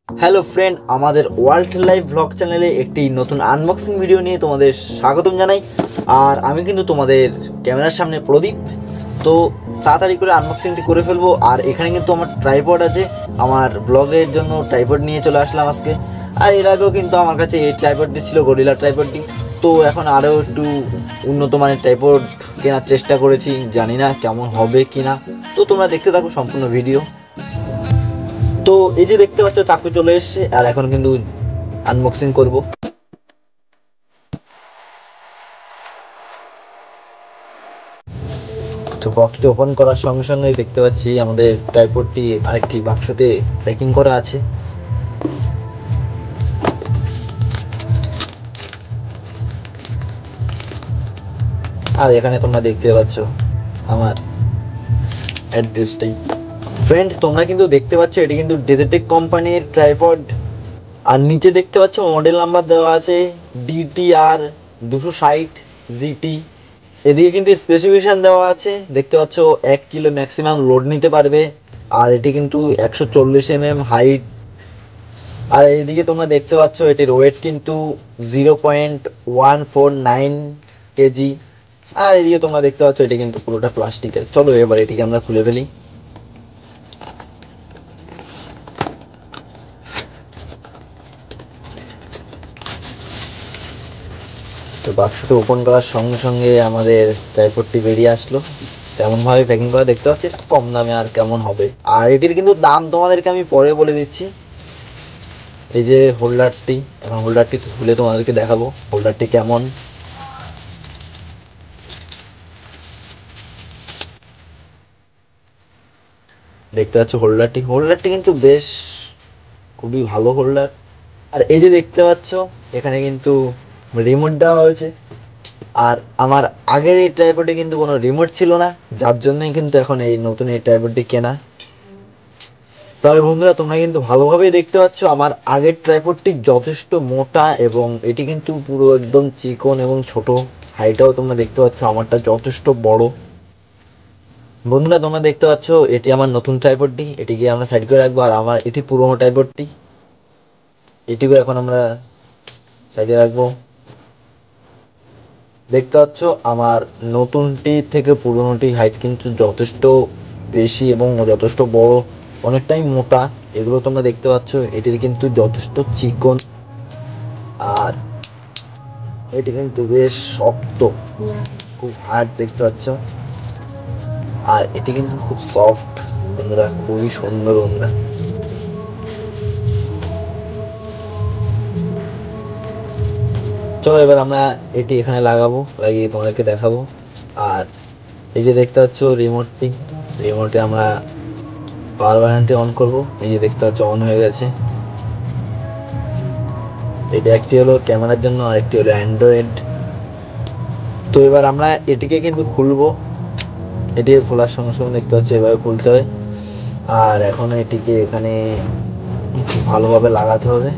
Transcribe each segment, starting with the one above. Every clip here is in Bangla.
হ্যালো ফ্রেন্ড, আমাদের ওয়ার্ল্ড লাইফ ব্লগ চ্যানেলে একটি নতুন আনবক্সিং ভিডিও নিয়ে তোমাদের স্বাগতম জানাই। আর আমি কিন্তু তোমাদের ক্যামেরার সামনে প্রদীপ। তো তাড়াতাড়ি করে আনবক্সিংটি করে ফেলবো। আর এখানে কিন্তু আমার ট্রাইপড আছে, আমার ব্লগের জন্য ট্রাইপড নিয়ে চলে আসলাম আজকে। আর এর আগেও কিন্তু আমার কাছে এই ট্রাইপডটি ছিল, গরিলা ট্রাইপডটি। তো এখন আরও একটু উন্নত মানের ট্রাইপড কেনার চেষ্টা করেছি, জানি না কেমন হবে কি না। তো তোমরা দেখতে থাকো সম্পূর্ণ ভিডিও। তো এই যে দেখতে পাচ্ছ চাকু চলে এসেছে, আর এখন কিন্তু আনবক্সিং করব। তো বক্সটি ওপেন করার সঙ্গে সঙ্গে দেখতে পাচ্ছি আমাদের ট্রাইপডটি আরেকটি বাক্সতে প্যাকিং করা আছে। আর এখানে তোমরা দেখতে পাচ্ছ আমার অ্যাড্রেসটাই। ফ্রেন্ড, তোমরা কিন্তু দেখতে পাচ্ছ এটি কিন্তু ডিজিটেক কোম্পানির ট্রাইপড। আর নিচে দেখতে পাচ্ছ মডেল নাম্বার দেওয়া আছে DTR 260 GT। এদিকে কিন্তু স্পেসিফিকেশন দেওয়া আছে, দেখতে পাচ্ছ 1 কিলো ম্যাক্সিমাম লোড নিতে পারবে। আর এটি কিন্তু 140 mm হাইট। আর এইদিকে তোমরা দেখতে পাচ্ছ এটির ওয়েট কিন্তু 0.149 কেজি। আর এদিকে তোমরা দেখতে পাচ্ছ এটি কিন্তু পুরোটা প্লাস্টিকের। চলো এবার এটিকে আমরা খুলে ফেলি। তো বাক্সটা ওপেন করার সঙ্গে সঙ্গে আমাদের ট্রাইপডটি বেরিয়ে আসলো। তেমনভাবে প্যাকিং করা দেখতে পাচ্ছি, কম দামে আর কেমন হবে। আর এটির কিন্তু দাম তোমাদেরকে আমি পরে বলে দিচ্ছি। এই যে হোল্ডারটি, এখন হোল্ডারটি খুলে তোমাদেরকে দেখাবো হোল্ডারটি কেমন। দেখতে পাচ্ছ হোল্ডারটি কিন্তু বেশ খুবই ভালো হোল্ডার। আর এই যে দেখতে পাচ্ছ এখানে কিন্তু রিমোট দেওয়া হয়েছে। আর আমার আগের এই ট্রাইপডে কিন্তু কোনো রিমোট ছিল না, যার জন্যই কিন্তু এখন এই নতুন এই ট্রাইপডটি কেনা। তবে বন্ধুরা, তোমরা কিন্তু ভালোভাবেই দেখতে পাচ্ছ আমার আগের ট্রাইপডটি যথেষ্ট মোটা, এবং এটি কিন্তু পুরো একদম চিকন এবং ছোট। হাইটাও তোমরা দেখতে পাচ্ছ আমারটা যথেষ্ট বড়। বন্ধুরা, তোমরা দেখতে পাচ্ছ এটি আমার নতুন ট্রাইপডটি, এটিকে আমরা সাইড করে রাখবো। আর আমার এটি পুরোনো ট্রাইপডটি, এটিকে এখন আমরা সাইডে রাখবো। দেখতে পাচ্ছ আমার নতুনটি থেকে পুরোনোটি হাইট কিন্তু যথেষ্ট বেশি এবং যথেষ্ট বড়, অনেকটাই মোটা। এগুলো তোমরা দেখতে পাচ্ছ এটির কিন্তু যথেষ্ট চিকন। আর এটি কিন্তু বেশ শক্ত, খুব হার্ড দেখতে পাচ্ছ। আর এটি কিন্তু খুব সফট বন্ধুরা, খুবই সুন্দর বন্ধুরা। চলো এবার আমরা এটি এখানে লাগাবো, লাগিয়ে তোমাদেরকে দেখাবো। আর এই যে দেখতে পাচ্ছ রিমোটে আমরা পাওয়ার বাটনটি অন করব। এই যে দেখতে পাচ্ছ অন হয়ে গেছে। এটা একটি হলো ক্যামেরার জন্য, আর একটি হলো অ্যান্ড্রয়েড। তো এবার আমরা এটিকে কিন্তু খুলবো। এটি খোলার সঙ্গে সঙ্গে দেখতে পাচ্ছ এভাবে খুলতে হয়। আর এখন এটিকে এখানে ভালোভাবে লাগাতে হবে।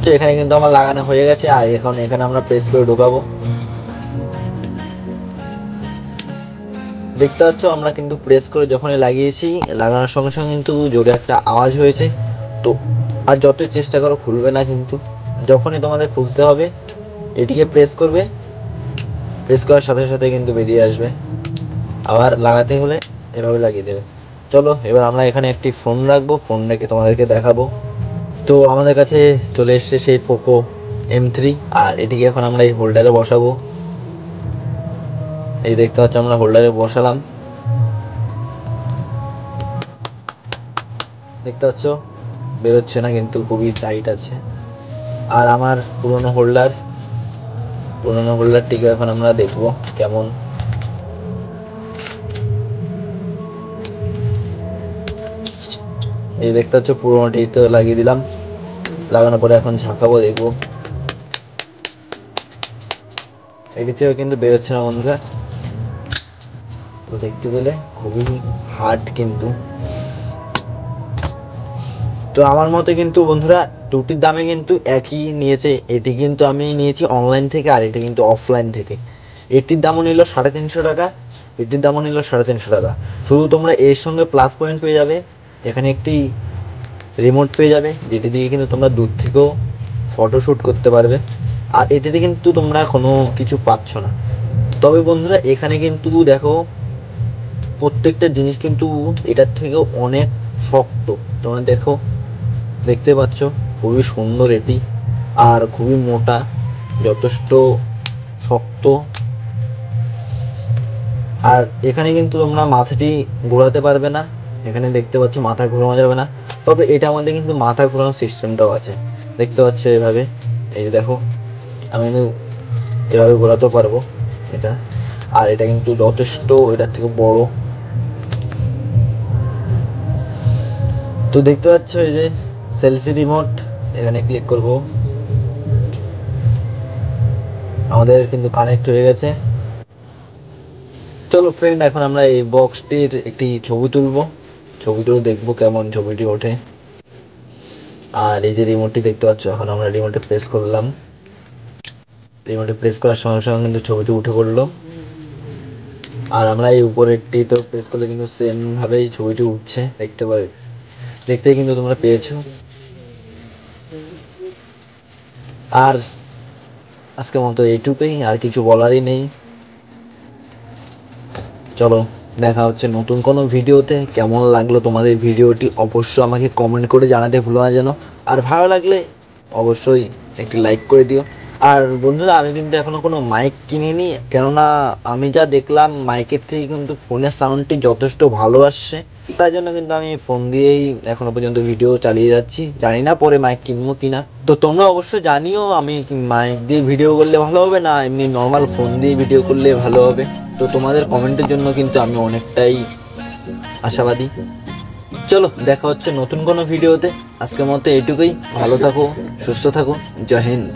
তো এখানে কিন্তু আমার লাগানো হয়ে গেছে। আর এখন এখানে আমরা প্রেস করে ঢোকাবো। দেখতে পাচ্ছ আমরা কিন্তু প্রেস করে যখনই লাগিয়েছি, লাগানোর সঙ্গে সঙ্গে কিন্তু জোরে একটা আওয়াজ হয়েছে। তো আর যতই চেষ্টা করো খুলবে না, কিন্তু যখনই তোমাদের খুলতে হবে এটিকে প্রেস করবে, প্রেস করার সাথে সাথে কিন্তু বেরিয়ে আসবে। আবার লাগাতে হলে এভাবে লাগিয়ে দেবে। চলো এবার আমরা এখানে একটি ফোন রাখবো, ফোন রেখে তোমাদেরকে দেখাবো। তো আমাদের কাছে চলে এসছে সেই পোকো M3। আর এটিকে এখন আমরা এই হোল্ডারে বসাবো। এই দেখতে পাচ্ছ আমরা হোল্ডারে বসালাম। দেখতে পাচ্ছ বেরোচ্ছে না, কিন্তু খুবই টাইট আছে। আর আমার পুরোনো হোল্ডারটিকে এখন আমরা দেখবো কেমন। এই দেখতে পাচ্ছ পুরোনোটি তো লাগিয়ে দিলাম, লাগানোর পরে এখন ঝাঁকাবো, দেখবো। এটি থেকেও কিন্তু বেরোচ্ছে না বন্ধুরা। তো দেখতে পেলে খুবই হার্ড কিন্তু। তো আমার মতে কিন্তু বন্ধুরা দুটির দামে কিন্তু একই নিয়েছে। এটি কিন্তু আমি নিয়েছি অনলাইন থেকে, আর এটি কিন্তু অফলাইন থেকে। এটির দামও নিল 350 টাকা, এটির দামও নিল 350 টাকা। শুধু তোমরা এর সঙ্গে প্লাস পয়েন্ট পেয়ে যাবে, এখানে একটি রিমোট পেয়ে যাবে, যেটি দিয়ে কিন্তু তোমরা দূর থেকেও ফটোশ্যুট করতে পারবে। আর এটিতে কিন্তু তোমরা কোনো কিছু পাচ্ছ না। তবে বন্ধুরা এখানে কিন্তু দেখো প্রত্যেকটা জিনিস কিন্তু এটার থেকেও অনেক শক্ত। তোমরা দেখো, দেখতে পাচ্ছ খুবই সুন্দর এটি, আর খুবই মোটা, যথেষ্ট শক্ত। আর এখানে কিন্তু তোমরা মাথাটি ঘোরাতে পারবে না, এখানে দেখতে পাচ্ছ মাথা ঘোরানো যাবে না। তবে এটার মধ্যে কিন্তু মাথা ঘোরানোর সিস্টেমটাও আছে, দেখতে পাচ্ছ এভাবে। এই যে দেখো, আমি কিন্তু এভাবে ঘোরাতেও পারবো এটা। আর এটা কিন্তু যথেষ্ট এটার থেকে বড়। তো দেখতে পাচ্ছ এই যে সেলফি রিমোট, এখানে ক্লিক করব, আমাদের কিন্তু কানেক্ট হয়ে গেছে। চলো ফ্রেন্ড, এখন আমরা এই বক্সটির একটি ছবি তুলবো, ছবি তুলে দেখবো কেমন ছবিটি ওঠে। আর এই যে রিমোটটি দেখতে পাচ্ছ, এখন আমরা রিমোটে প্রেস করলাম, রিমোটে প্রেস করার সঙ্গে সঙ্গে কিন্তু ছবিটি উঠে পড়লো। আর আমরা এই উপরেরটি তো প্রেস করলে কিন্তু সেম ভাবেই ছবিটি উঠছে, দেখতে পাবে, দেখতেই কিন্তু তোমরা পেয়েছো। আর আজকের মতো এইটুকুই, আর কিছু বলারই নেই। চলো দেখা হচ্ছে নতুন কোনো ভিডিওতে। কেমন লাগলো তোমাদের ভিডিওটি অবশ্যই আমাকে কমেন্ট করে জানাতে ভুলো না যেন। আর ভালো লাগলে অবশ্যই একটি লাইক করে দিও। আর বন্ধুরা, আমি কিন্তু এখনও কোনো মাইক কিনিনি, কেননা আমি যা দেখলাম মাইকের থেকে কিন্তু ফোনের সাউন্ডটি যথেষ্ট ভালো আসছে। তাই জন্য কিন্তু আমি ফোন দিয়েই এখনো পর্যন্ত ভিডিও চালিয়ে যাচ্ছি, জানি না পরে মাইক কিনবো কিনা। তো তোমরা অবশ্যই জানিও আমি মাইক দিয়ে ভিডিও করলে ভালো হবে না এমনি নর্মাল ফোন দিয়ে ভিডিও করলে ভালো হবে। তো তোমাদের কমেন্টের জন্য কিন্তু আমি অনেকটাই আশাবাদী। চলো দেখা হচ্ছে নতুন কোনো ভিডিওতে। আজকের মতো এইটুকুই, ভালো থাকো, সুস্থ থাকো, জয় হিন্দ।